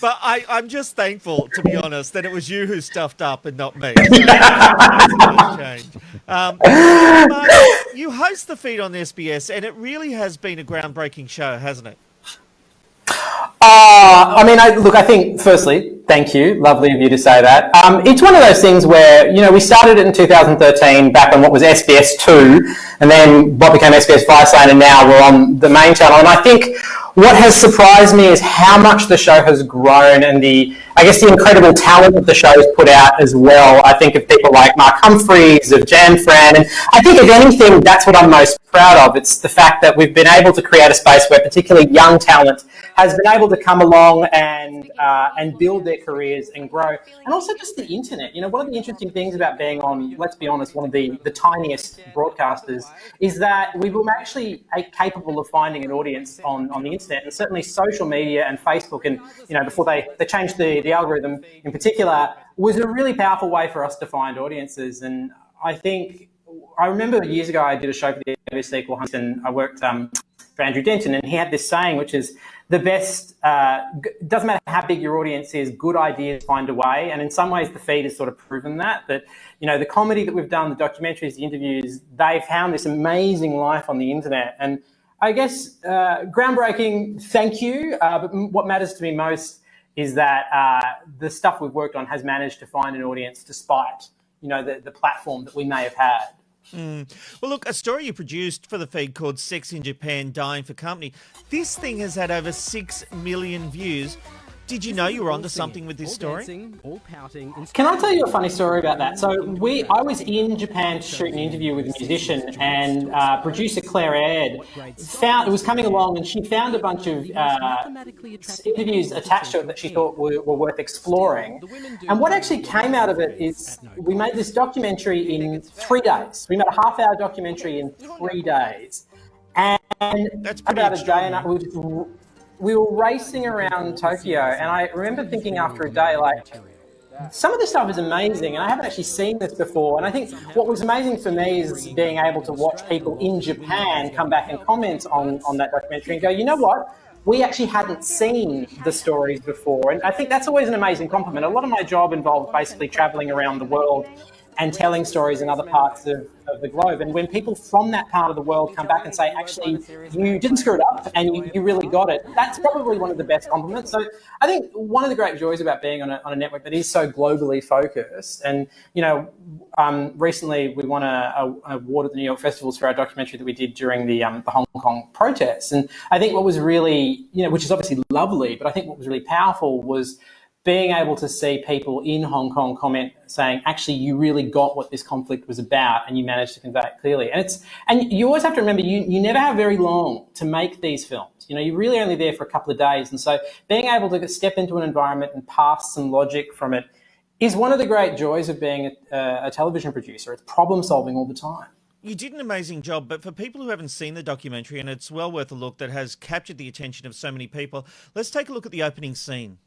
But I'm just thankful, to be honest, that it was you who stuffed up and not me. So that's changed. Marc, you host the feed on SBS, and it really has been a groundbreaking show, hasn't it? I think, firstly, thank you. Lovely of you to say that. It's one of those things where, we started it in 2013 back on what was SBS 2, and then what became SBS Viceland, and now we're on the main channel. And I think what has surprised me is how much the show has grown and the incredible talent that the show has put out as well. I think of people like Mark Humphries, of Jan Fran, and I think if anything, that's what I'm most proud of. It's the fact that we've been able to create a space where particularly young talent has been able to come along and build their careers and grow. And also just the internet. One of the interesting things about being on, let's be honest, one of the tiniest broadcasters is that we were actually capable of finding an audience on the internet, and certainly social media and Facebook, and before they changed the algorithm in particular, was a really powerful way for us to find audiences. And I remember years ago I did a show for the ABC Equal Hunt, and I worked for Andrew Denton, and he had this saying, which is the best, doesn't matter how big your audience is, good ideas find a way. And in some ways the feed has sort of proven that the comedy that we've done, the documentaries, the interviews, they've found this amazing life on the internet. And I guess groundbreaking, thank you. But what matters to me most is that the stuff we've worked on has managed to find an audience despite, the platform that we may have had. Well, look, a story you produced for the feed called Sex in Japan, Dying for Company. This thing has had over 6 million views. Did you know you were onto something with this story? Can I tell you a funny story about that? So I was in Japan to shoot an interview with a musician, and producer Claire Aird it was coming along, and she found a bunch of interviews attached to it that she thought were worth exploring. And what actually came out of it is we made this documentary in 3 days. We made a half-hour documentary in 3 days. And that's about a day and we were racing around Tokyo, and I remember thinking after a day, some of this stuff is amazing, and I haven't actually seen this before. And I think what was amazing for me is being able to watch people in Japan come back and comment on that documentary and go, you know what? We actually hadn't seen the stories before. And I think that's always an amazing compliment. A lot of my job involved basically traveling around the world and telling stories in other parts of the globe. And when people from that part of the world come back and say, actually, you didn't screw it up and you really got it, that's probably one of the best compliments. So I think one of the great joys about being on a network that is so globally focused, and, recently we won an award at the New York Festivals for our documentary that we did during the Hong Kong protests. And I think what was really, which is obviously lovely, but I think what was really powerful was being able to see people in Hong Kong comment saying, actually, you really got what this conflict was about and you managed to convey it clearly. And you always have to remember, you never have very long to make these films. You're really only there for a couple of days. And so being able to step into an environment and pass some logic from it is one of the great joys of being a television producer. It's problem solving all the time. You did an amazing job, but for people who haven't seen the documentary, and it's well worth a look, that has captured the attention of so many people, let's take a look at the opening scene.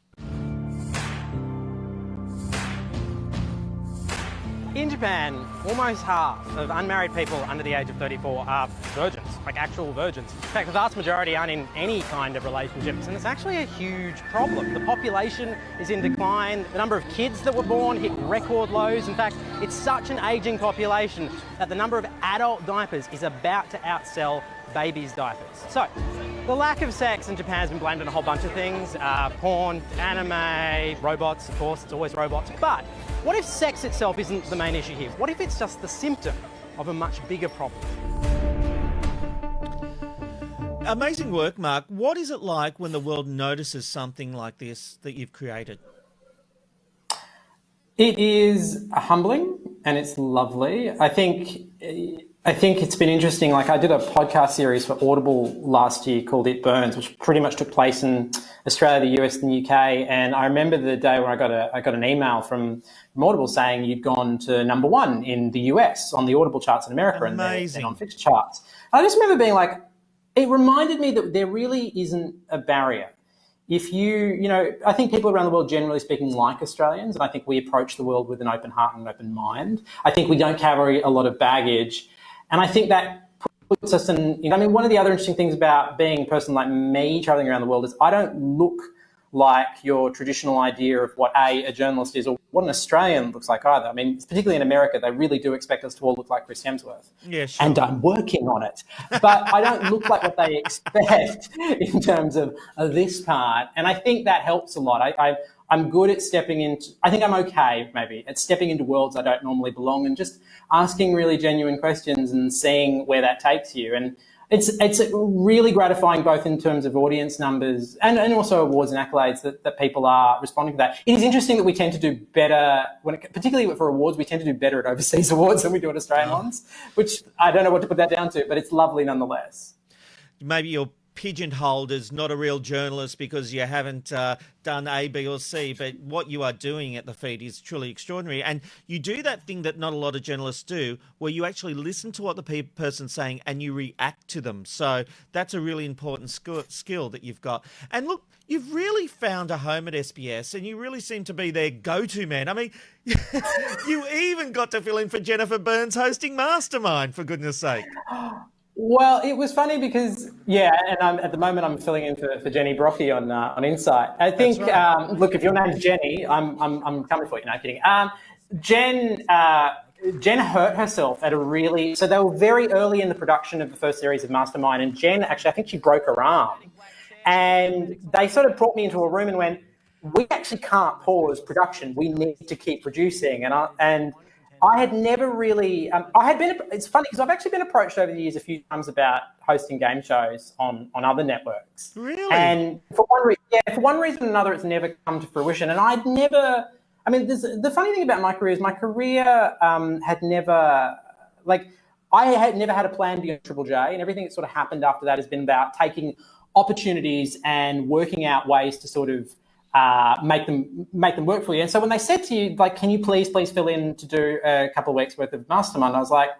In Japan, almost half of unmarried people under the age of 34 are virgins, like actual virgins. In fact, the vast majority aren't in any kind of relationships, and it's actually a huge problem. The population is in decline. The number of kids that were born hit record lows. In fact, it's such an aging population that the number of adult diapers is about to outsell babies' diapers. So, the lack of sex in Japan has been blamed on a whole bunch of things. Porn, anime, robots, of course, it's always robots. But what if sex itself isn't the main issue here? What if it's just the symptom of a much bigger problem? Amazing work, Mark. What is it like when the world notices something like this that you've created? It is humbling and it's lovely. I think it's been interesting. Like, I did a podcast series for Audible last year called It Burns, which pretty much took place in Australia, the US, and the UK. And I remember the day where I got an email from Audible saying you'd gone to #1 in the US on the Audible charts in America and on fixed charts. I just remember being like, it reminded me that there really isn't a barrier. If I think people around the world, generally speaking, like Australians, and I think we approach the world with an open heart and an open mind. I think we don't carry a lot of baggage. And I think that puts us in, I mean, one of the other interesting things about being a person like me traveling around the world is I don't look like your traditional idea of what a journalist is or what an Australian looks like either. I mean, particularly in America, they really do expect us to all look like Chris Hemsworth. Yeah, sure. And I'm working on it. But I don't look like what they expect in terms of this part. And I think that helps a lot. I'm good at stepping into, I think I'm okay maybe at stepping into worlds I don't normally belong and just asking really genuine questions and seeing where that takes you. And it's really gratifying both in terms of audience numbers and also awards and accolades that people are responding to that. It is interesting that we tend to do better, particularly for awards, we tend to do better at overseas awards than we do at Australian ones, which I don't know what to put that down to, but it's lovely nonetheless. Maybe you're pigeonholed as not a real journalist because you haven't done A, B or C, but what you are doing at the feed is truly extraordinary. And you do that thing that not a lot of journalists do, where you actually listen to what the person's saying and you react to them. So that's a really important skill that you've got. And look, you've really found a home at SBS and you really seem to be their go-to man. I mean, you even got to fill in for Jennifer Burns hosting Mastermind, for goodness sake. Well, it was funny because, and at the moment I'm filling in for Jenny Brockie on Insight. I think, right. Look, if your name's Jenny, I'm coming for you. No, kidding. Jen hurt herself at so they were very early in the production of the first series of Mastermind, and Jen actually, I think she broke her arm. And they sort of brought me into a room and went, we actually can't pause production. We need to keep producing. And I had never really, it's funny because I've actually been approached over the years a few times about hosting game shows on other networks. Really? And for one reason or another, it's never come to fruition. And the funny thing about my career is I had never had a plan beyond Triple J, and everything that sort of happened after that has been about taking opportunities and working out ways to sort of make them work for you. And so when they said to you, like, can you please fill in to do a couple of weeks worth of Mastermind, I was like,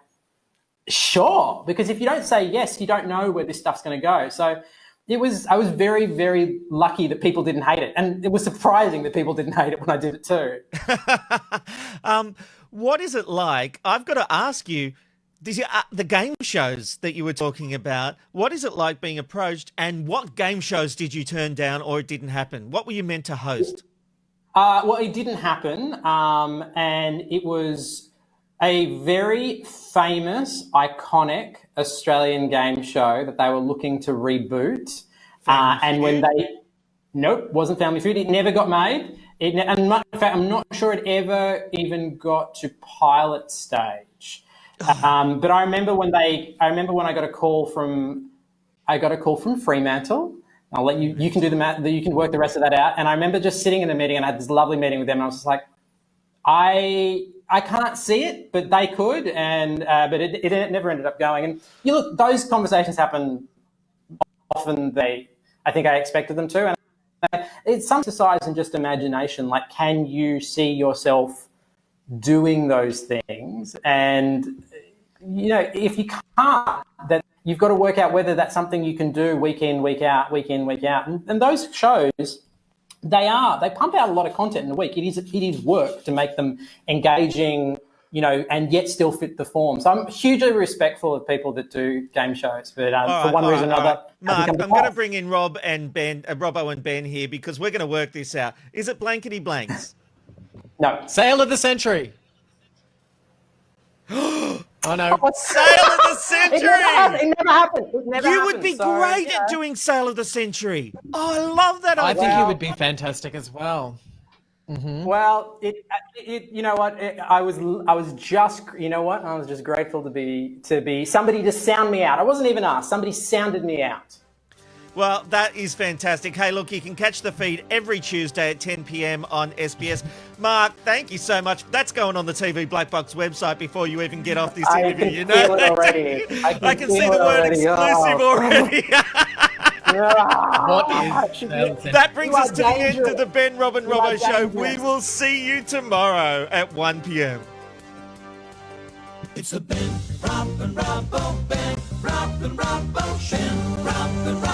sure, because if you don't say yes, you don't know where this stuff's going to go. So I was very, very lucky that people didn't hate it. And it was surprising that people didn't hate it when I did it too. What is it like? I've got to ask you, the game shows that you were talking about, what is it like being approached, and what game shows did you turn down or it didn't happen? What were you meant to host? Well, it didn't happen, and it was a very famous, iconic Australian game show that they were looking to reboot. Nope, wasn't Family Feud. It never got made. In fact, I'm not sure it ever even got to pilot stage. But I remember when I got a call from Fremantle. I'll let you can do the math, you can work the rest of that out. And I remember just sitting in a meeting and I had this lovely meeting with them. And I was just like, I can't see it, but they could. And, but it never ended up going. And look, those conversations happen often. I think I expected them to. And it's some exercise in just imagination. Like, can you see yourself doing those things? And, if you can't, then you've got to work out whether that's something you can do week in, week out. And those shows, they pump out a lot of content in a week. It is work to make them engaging, and yet still fit the form. So I'm hugely respectful of people that do game shows, but for one reason or another, Mark, I'm going to bring in Robbo and Ben here because we're going to work this out. Is it blankety blanks? No. Sale of the century. Oh no! Sale of the century! It never happened. You would be great at doing Sale of the Century. Oh, I love that idea. I think you would be fantastic as well. Mm-hmm. Well, you know what? I was just grateful to be somebody to sound me out. I wasn't even asked. Somebody sounded me out. Well, that is fantastic. Hey, look, you can catch the feed every Tuesday at 10 p.m. on SBS. Mark, thank you so much. That's going on the TV Black Box website before you even get off this interview. I can feel it already. I can see the word exclusive already. That brings us to the end of the Ben, Rob and Robbo show. We will see you tomorrow at 1 p.m. It's the Ben, Rob and Robbo, Ben, Rob and Robbo show. Ben, Rob and Robbo.